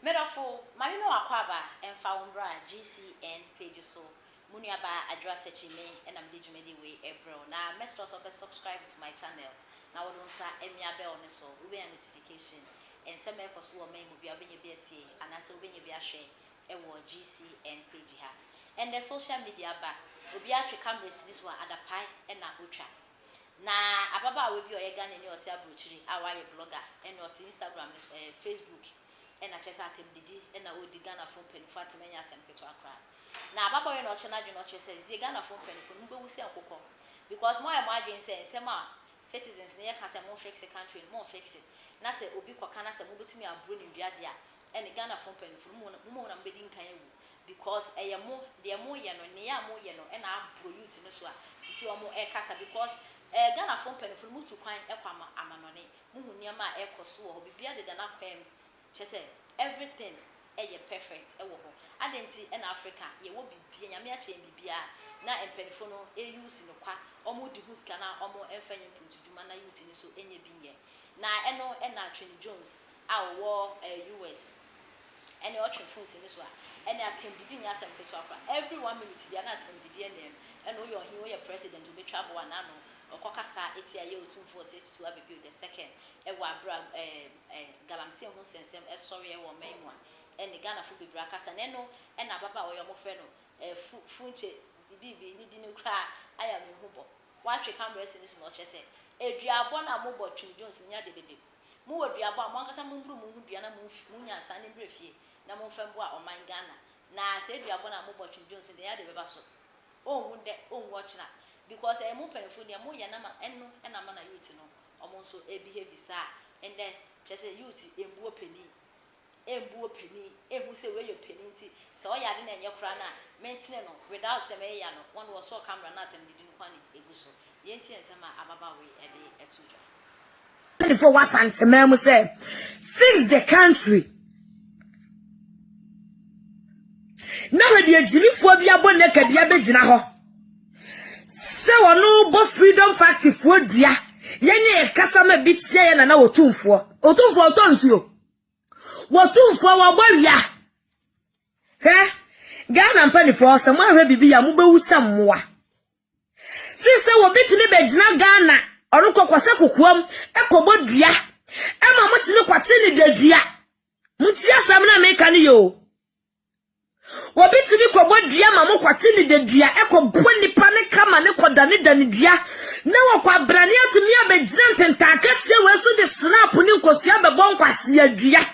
Medofo, my no aquaba and found GCN page so Muniaba address me and I'm digimedi way ebro. Now must also subscribe to my channel. Now don't say Emia bell on the so we a notification and some echoes will make be a BT and I so when you be a share a GCN page here. And the social media back will be actually cameras this one at a pie and a ultra. Na ababa we bi oyegan ni oti abrochiri awaye blogger and oti Instagram Facebook and a chesa atem didi and na odi Ghana phone pen for atemanya asempeto akra na ababa we no chena dwe no chese zi Ghana phone pen for mbe wusi akokọ because more am adwen say nsema citizens na yeka say mo fix the country mo fix it na say obi kwaka na say mo betumi abro ni duade a and Ghana phone pen for mo na mbedi nkan ewu because eyemo de mo ye no ne ya mo ye no and abro youth no so a sisi omo e kasa because Ghana phone pen for mutu kwan ekwama amanone muhu niama ekoso wo bibia de na kwam chese everything perfect ewo ho adenti in Africa ye wo bibia nyame a che bibia na empenfo no use no kwa omo di huska na omo emfanyi puntuduma na youth ni so enye binye na eno na Trini Jones a wo US ene o twefo si ni so a ene atembidi nya asempeto akwa every 1 minute bia na atembidi enem ene o yo ye president o be travel anano okokasa etia ye otumfo set to abebi the second ewa bra galamse ho sensem sorry ewo manwa ene Ghana fu bibra kasa neno ena baba oyo mo fe no funche bibi ni di no kra aya me hubo wa twe camera sin so no chese eduabo na mo bo Trini Jones nya de bebe mo wo duabo a mo ankasa mo mburu mo hu dua na mo nya ansa ne brefie na mo fembo a oman Ghana na se eduabo na mo bo Trini Jones de ya de beba so ohun de ohun watch na because I mo penfo ne mo ya na ma eno na ma na youth no omo so e behave sa and then just say youth embuo pani ehu say we your pani nti so o ya de na enye kra na mentine no without say me ya no one was so camera na atem didi no kwani egu so ye nti ensema ababa we e de etuja for what santemem say fix the country na we de agirifo bi abone kadia begina ho se wono bo freedom factory fo dua yenye kasa ma bitie ye na wotumfo otonsuo wotumfo wo gbawia he Ghana mpani fo se mo ahwe bibi ya mo bewusa mmoa sise wo bitini begina Ghana onu kokwose kokuam ekobo dua ema mutini kwache ni dadua muti asam na meka ni yo wobitini kobo dua ma mo kwache ni dadua ekobo nipa ne kama ne kodane dane dua na wokwa brane atumi abegina ntentaka se we so de snap ni nkosia bebo nkwase adua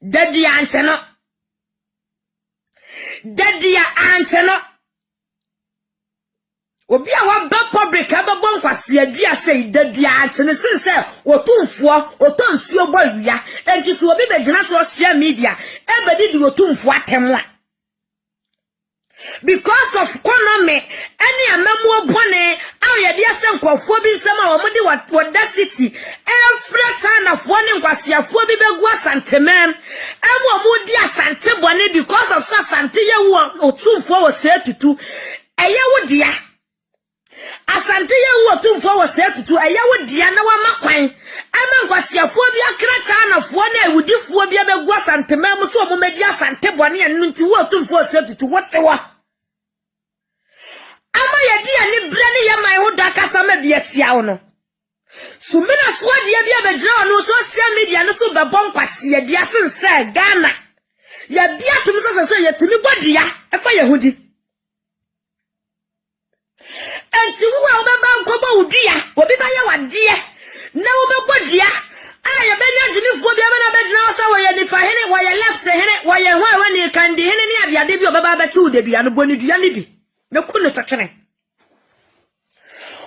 dadua ancheno obi a wa ba public abebo nkwase adua sei dadua ancheno sense wotumfo otonsuo bawia enti so obi begina social media ebedi di wotumfo atemwa because of economy any amemo bone aw ye de asenkofo bi nsem a wo de wada city every China fo ne nkwasiafo bi begu asantemem emo di asante bone because of asante ye wo otumfo wo se tutu eye wo dia asante ye wo otumfo wo se tutu eye wo dia na wa makwan ama nkwasiafo bi akra China fo na ewudifo bi begu asantemem so mo medi asante bone enu nti wo otumfo wo se tutu wotewa ama ye dia ni brani ya mai hoda kasa ma bia tia wo no sumina so dia bia begina no social media no so bebon kwase ya bia sense Ghana ya bia tum sese ya tumi bodia efa ye hodi enti wo obeba nkoba udia obi ba ye wadie na wo bebodia aya benya jinifo bia na begina so wo ye ni fa hene wo ye left hene wo ye ho we ni kandi hene ni abiade bi obeba ba chu de bia no boni dua ni bi me kunu twetwene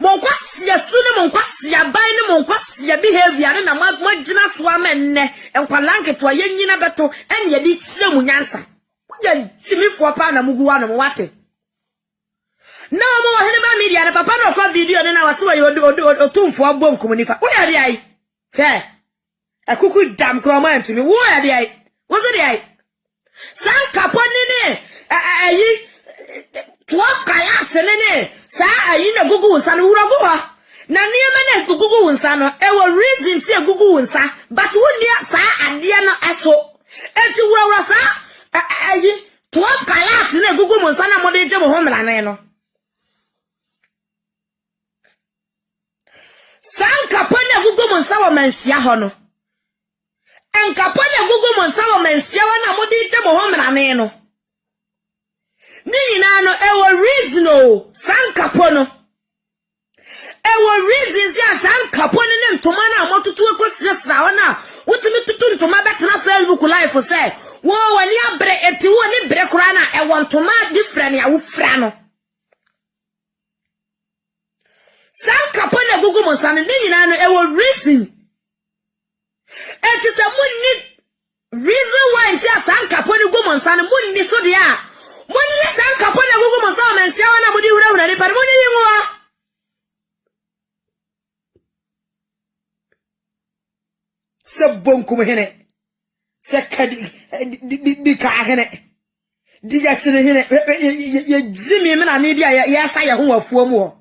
monkwase sune monkwase aban ne monkwase behavior na magina so amenne enkwala to yanyina beto ene ye di kire mu nyansa wonya timifo pa na muguwa no wate na mo wa hene ba media na papa no kwa video ne na wase wa otumfo abom komunifa wo ya de ai fe akuku dam kroma antimi wo ya de ai wo so de ai san kaponi ne ayi 12 kaya tenene sa ayi na gugu san uraguwa na niema na gugu wonsa no e wo reason ti gugu wonsa but wonni sa ade no eso enti wura sa ayi 12 karat na gugu wonsa na mo de je mo ho mra na no sanka pona gugu wonsa wo manhia ho no enka pona gugu wonsa wo manhia wa na mo de je mo ho mra na no ni na no e wo reason o sanka pono ewo reasons ya san kapone ne ntoma na amotutu ekosira ona wotimi tutu ntoma betena Facebook live say wo wani abre eti wo ni bre kura na ewo ntoma different ya wo fra no san kapone gugu monsane ne nyina no ewo reason eti se munni reason why nti san kapone gugu monsane munni so dia munni san kapone gugu monsane menhia wana mudi hura ni pare munni yinwa se bonkum hene se kadi di ka hene di ya chire hene ye jimi me na ne dia ya sa ye ho afuo mu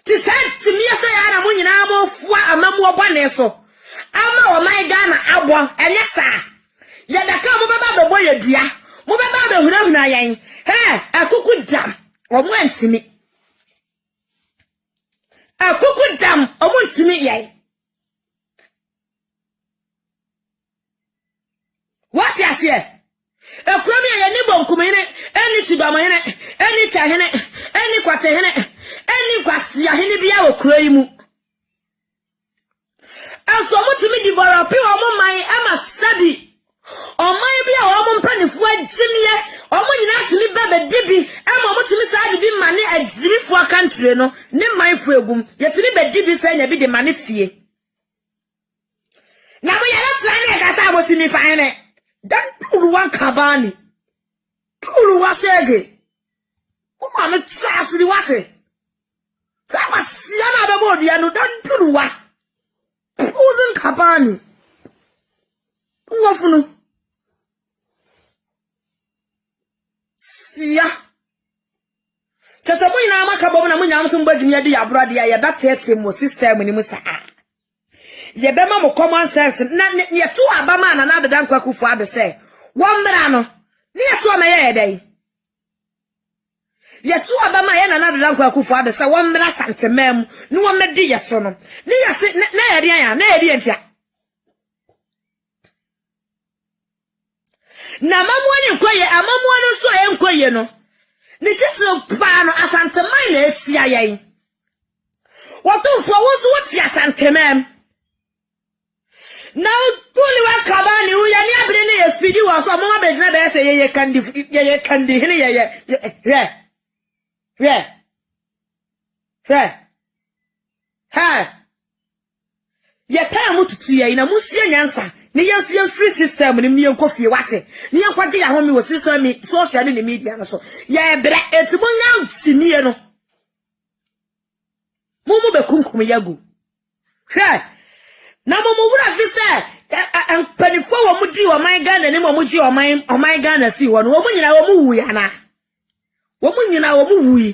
ti senti mi se ya na mo nyina mo fua amamu obane so ama o my Ghana abo enye sa ye da ka mo baba bebo ye dua mo baba be huna yen akuku dam o mo antimi akuku dam o mo antimi yen what you say? A crummy any bonkum in it, any chibama in it, any tahene, any quatahene, any quasia henibia or craymu. As so much to me develop my Emma Sabi. Or my be a woman penny for Jimmy, or when you actually baby dibby, and what to me side be money at Jimmy for a country, no, name my fragum, yet to be dibby saying a bit the money fee. Now we are not signing as I was in me fine. Dan turuwa kabani turuwa shege o ma me chance di wate sa ma sia na be mo dia no dan turuwa uzun kabani ngofunu sia tesa mo ina maka bom na mo nyam so mbadwumi ade ya brode ya ba tete mo system ni mo sa ye bema mo common sense na ye to abama na na da nkwa kufu abe say won mra no ne yeso ma ye dai ye to abama ye na na da nkwa kufu abe say won mra santemam ni won medi yeso no ne yesi na ye dia ya na ye dia ntia na mamu ani nkoye amamu anu so ye nkoye no ne titiro pa no asantemai na etia ye wotumfo wo so wotia asantemam. Now, fully one cabani, who ya near bringing a speedy was a more better than say ye candy, ye can't to see in a Musian answer. Near free system in me coffee water. Near what your home was social in the media. So, yeah, but it's 1 young simiano. Momo be kunkum yagu. Na momo wura fi se ampanifo wo mudi wo man Ghana ne mo muji wo man Ghana si wo no wo nyina wo mu wu ya na wo mu nyina wo mu wu yi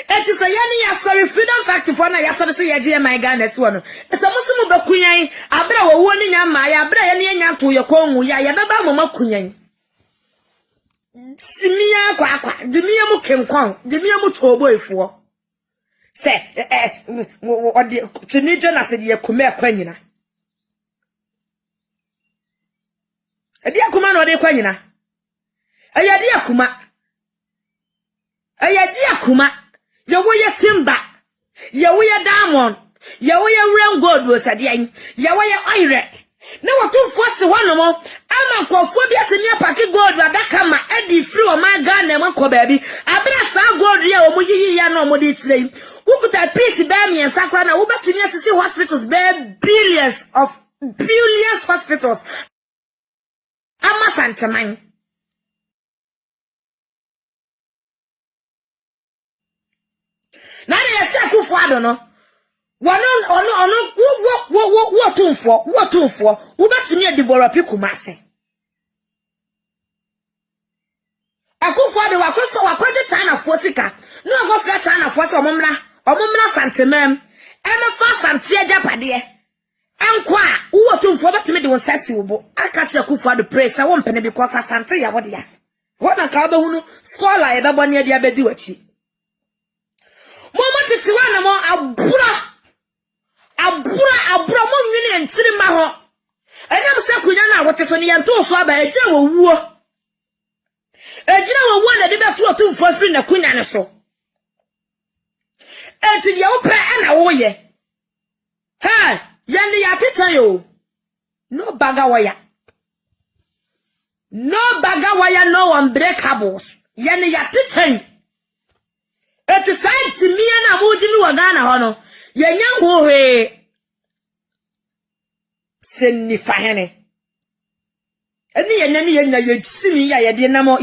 eti se ya ni ya sorry freedom fact for na ya sorry se ya je man Ghana si wo no se musumu be kunyan abra wo wo ni nya ma ya abra ya ni nya to ye konwu ya ya beba mama kunyan simia kwa dimia mu kenkon dimia mu tobo ifo se odi tunijo na se de kuma akwanyina edi akuma na odi kwanyina ayadi akuma yewo ye timba yewo ye diamond yewo ye ram gold wo sade an yewo ye iron na wotu 41 mo ama kofo bi atini apake gold adaka ma edi free o ma Ghana ma ko baabi abra sa gold ye o mo yiyi ya na o mo de kire ukuta peace be mi ensakra na wo betini asisi hospitals be billions hospitals ama santaman na ye se akufu ado no ono wo tumfo wo betini develop Kumasi akufo de wakoje China fo sika no go fra China fo so omomra santemem eme fa sante agapade enkwa wo tumfo betime de won sasi wo aka che akufo de praise wo mpene because asante ya wode ya wona ka obehunu scholar e bebo ne dia bedi wachi momo titi wana mo abura mo nwini enchiri ma ho enyam se kunya na wote so ne yento so aba eje wo wuo ejina wo wuo na de betu otumfo afiri na kunya ne so enti ye wo pe na wo ye hey yani ya titan yo no baga wire no unbreakables yani ya titan eti sai timia na muji mi wagana hono yenya hohe senni fahene eni yenya ni yenya yetsimi ya yede namo